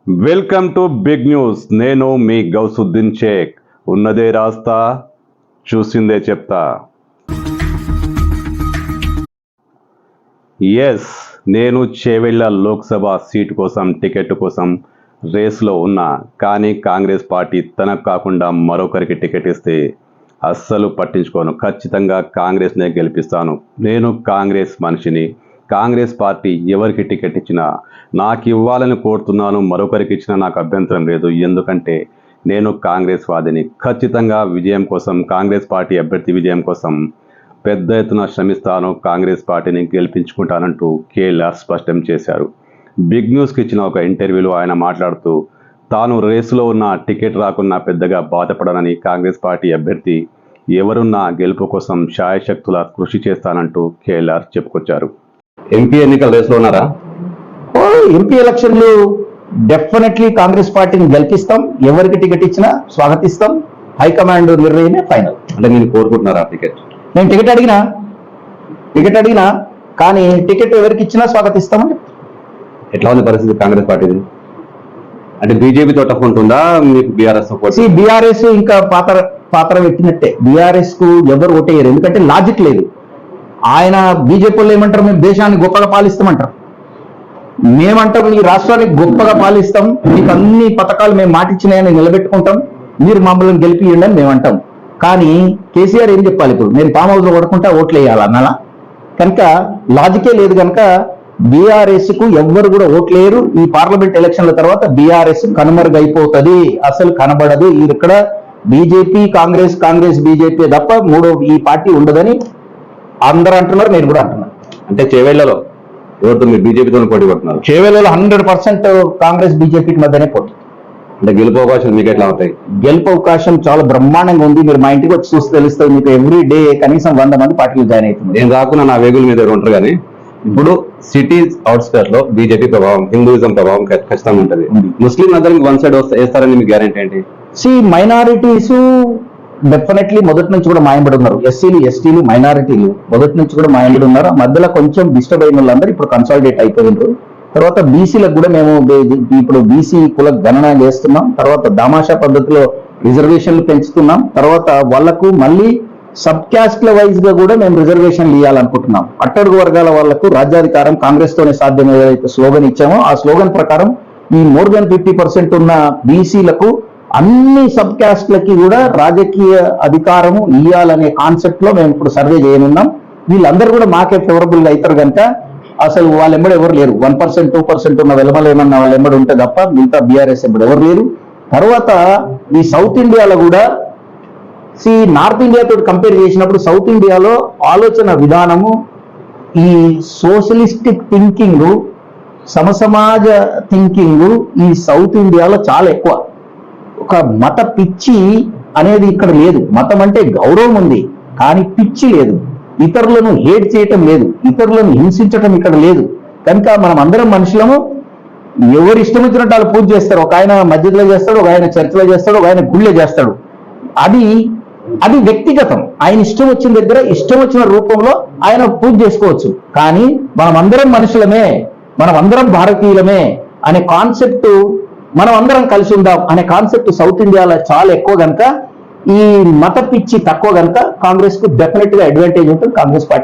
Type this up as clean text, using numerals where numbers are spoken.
Welcome to big news. నేను మీ గౌసుద్దీన్ షేక్. ఉన్నదే రాస్తా, చూసిందే చెప్తా. ఎస్, నేను చేవెళ్ళ లోక్సభ సీటు కోసం టికెట్ కోసం రేస్లో ఉన్నా. కానీ కాంగ్రెస్ పార్టీ తనకు కాకుండా మరొకరికి టికెట్ ఇస్తే అస్సలు పట్టించుకోను. ఖచ్చితంగా కాంగ్రెస్నే గెలిపిస్తాను. నేను కాంగ్రెస్ మనిషిని. కాంగ్రెస్ పార్టీ ఎవరికి టికెట్ ఇచ్చినా నాకు ఇవ్వాలని కోరుతున్నాను. మరొకరికి ఇచ్చినా నాకు అభ్యంతరం లేదు. ఎందుకంటే నేను కాంగ్రెస్ వాదిని. ఖచ్చితంగా విజయం కోసం, కాంగ్రెస్ పార్టీ అభ్యర్థి విజయం కోసం పెద్ద ఎత్తున శ్రమిస్తాను. కాంగ్రెస్ పార్టీని గెలిపించుకుంటానంటూ కేఎల్ఆర్ స్పష్టం చేశారు. బిగ్ న్యూస్కి ఇచ్చిన ఒక ఇంటర్వ్యూలో ఆయన మాట్లాడుతూ తాను రేసులో ఉన్న టికెట్ రాకున్నా పెద్దగా బాధపడనని, కాంగ్రెస్ పార్టీ అభ్యర్థి ఎవరున్నా గెలుపు కోసం శాయశక్తుల కృషి చేస్తానంటూ కేఎల్ఆర్ చెప్పుకొచ్చారు. ఎంపీ ఎన్నికల రేసులో ఉన్నారా? ఎంపీ ఎలక్షన్లు డెఫినెట్లీ కాంగ్రెస్ పార్టీని గెలిపిస్తాం. ఎవరికి టికెట్ ఇచ్చినా స్వాగతిస్తాం. హైకమాండ్ నిర్ణయమే ఫైనల్. అంటే నేను కోరుకుంటున్నారా టికెట్? నేను టికెట్ అడిగినా కానీ టికెట్ ఎవరికి ఇచ్చినా స్వాగతిస్తామని. ఎట్లా ఉంది పరిస్థితి కాంగ్రెస్ పార్టీది? అంటే బీజేపీతో టఫ్ ఉంటుందా మీకు? బీఆర్ఎస్ ఇంకా పాత్ర పెట్టినట్టే. బీఆర్ఎస్ కు ఎవరు ఓటేయరు, ఎందుకంటే లాజిక్ లేదు. ఆయన బీజేపీ వాళ్ళు ఏమంటారు, మేము దేశాన్ని గొప్పగా పాలిస్తామంటారు. మేమంటాం ఈ రాష్ట్రాన్ని గొప్పగా పాలిస్తాం, మీకు అన్ని పథకాలు మేము మాటిచ్చినాయని నిలబెట్టుకుంటాం, మీరు మమ్మల్ని గెలిపియండి అని మేమంటాం. కానీ కేసీఆర్ ఏం చెప్పాలి? ఇప్పుడు నేను ఫామ్ హౌస్ లో పడుకుంటా ఓట్లు వేయాలి అన్నలా. కనుక లాజికే లేదు. కనుక బీఆర్ఎస్ కు ఎవ్వరు కూడా ఓట్లేరు. ఈ పార్లమెంట్ ఎలక్షన్ల తర్వాత బీఆర్ఎస్ కనుమరుగైపోతుంది, అసలు కనబడదు. ఇక్కడ బీజేపీ కాంగ్రెస్ బీజేపీ తప్ప మూడో ఈ పార్టీ ఉండదని అందరూ అంటున్నారు, నేను కూడా అంటున్నాను. అంటే చేవేళ్లలో ఎవరితో మీరు బీజేపీతో పోటీ పడుతున్నారు? చేవేళ్లలో 100% కాంగ్రెస్ బీజేపీకి మధ్యనే పోటీ. అంటే గెలుపు అవకాశం మీకు ఎట్లా అవుతాయి? గెలుపు అవకాశం చాలా బ్రహ్మాండంగా ఉంది. మీరు మా ఇంటికి వచ్చి చూసి తెలుస్తుంది. మీకు ఎవ్రీ డే కనీసం 100 మంది పార్టీలు జాయిన్ అవుతుంది. నేను రాకున్నా నా వేగుల మీద ఉంటారు. కానీ ఇప్పుడు సిటీస్ అవుట్స్కర్ట్ లో బీజేపీ ప్రభావం, హిందూయిజం ప్రభావం ఖచ్చితంగా ఉంటుంది. ముస్లిం అందరికి వన్ సైడ్ వేస్తారని మీకు గ్యారెంటీ ఏంటి? మైనారిటీస్ డెఫినెట్లీ మొదటి నుంచి కూడా మాయంబడి ఉన్నారు. ఎస్సీలు, ఎస్టీలు, మైనారిటీలు మొదటి నుంచి కూడా మాయంబడి ఉన్నారు. మధ్యలో కొంచెం డిస్టర్బ్ అయిన వాళ్ళందరూ ఇప్పుడు కన్సాలిడేట్ అయిపోయినారు. తర్వాత బీసీలకు కూడా మేము ఇప్పుడు బీసీ కుల గణన చేస్తున్నాం. తర్వాత దామాషా పద్ధతిలో రిజర్వేషన్లు పెంచుతున్నాం. తర్వాత వాళ్లకు మళ్ళీ సబ్ క్యాస్ట్ల వైజ్ గా కూడా మేము రిజర్వేషన్లు ఇవ్వాలనుకుంటున్నాం. అట్టడుగు వర్గాల వాళ్లకు రాజ్యాధికారం కాంగ్రెస్ తోనే సాధ్యం ఏదైతే స్లోగన్ ఇచ్చామో ఆ స్లోగన్ ప్రకారం ఈ మోర్ దాన్ 50% ఉన్న బీసీలకు అన్ని సబ్ క్యాస్ట్లకి కూడా రాజకీయ అధికారము ఇవ్వాలనే కాన్సెప్ట్ లో మేము ఇప్పుడు సర్వే చేయనున్నాం. వీళ్ళందరూ కూడా మాకే ఫేవరబుల్ గా అవుతారు. కనుక అసలు వాళ్ళ ఎంబడి ఎవరు లేరు. 1%, 2% ఉన్న వెలమలేమన్నా వాళ్ళ ఎంబడి ఉంటే తప్ప మిగతా బీఆర్ఎస్ ఎంబడి ఎవరు లేరు. తర్వాత ఈ సౌత్ ఇండియాలో కూడా నార్త్ ఇండియాతో కంపేర్ చేసినప్పుడు సౌత్ ఇండియాలో ఆలోచన విధానము, ఈ సోషలిస్టిక్ థింకింగ్, సమసమాజ థింకింగ్ ఈ సౌత్ ఇండియాలో చాలా ఎక్కువ. ఒక మత పిచ్చి అనేది ఇక్కడ లేదు. మతం అంటే గౌరవం ఉంది, కానీ పిచ్చి లేదు. ఇతరులను హేట్ చేయటం లేదు, ఇతరులను హింసించటం ఇక్కడ లేదు. కనుక మనం అందరం మనుషులము. ఎవరు ఇష్టం వచ్చినట్టు వాళ్ళు పూజ చేస్తారు. ఒక ఆయన మస్జిద్లో చేస్తాడు, ఒక ఆయన చర్చిలో చేస్తాడు, ఒక ఆయన గుళ్ళో చేస్తాడు. అది వ్యక్తిగతం. ఆయన ఇష్టం వచ్చిన దగ్గర ఇష్టం వచ్చిన రూపంలో ఆయన పూజ చేసుకోవచ్చు. కానీ మనం అందరం మనుషులమే, మనం అందరం భారతీయులమే అనే కాన్సెప్ట్, మనం అందరం కలిసి ఉందాం అనే కాన్సెప్ట్ సౌత్ ఇండియాలో చాలా ఎక్కువ. కనుక ఈ మత పిచ్చి తక్కువ. కనుక కాంగ్రెస్ కు డెఫినెట్ గా అడ్వాంటేజ్ ఉంటుంది. కాంగ్రెస్ పార్టీ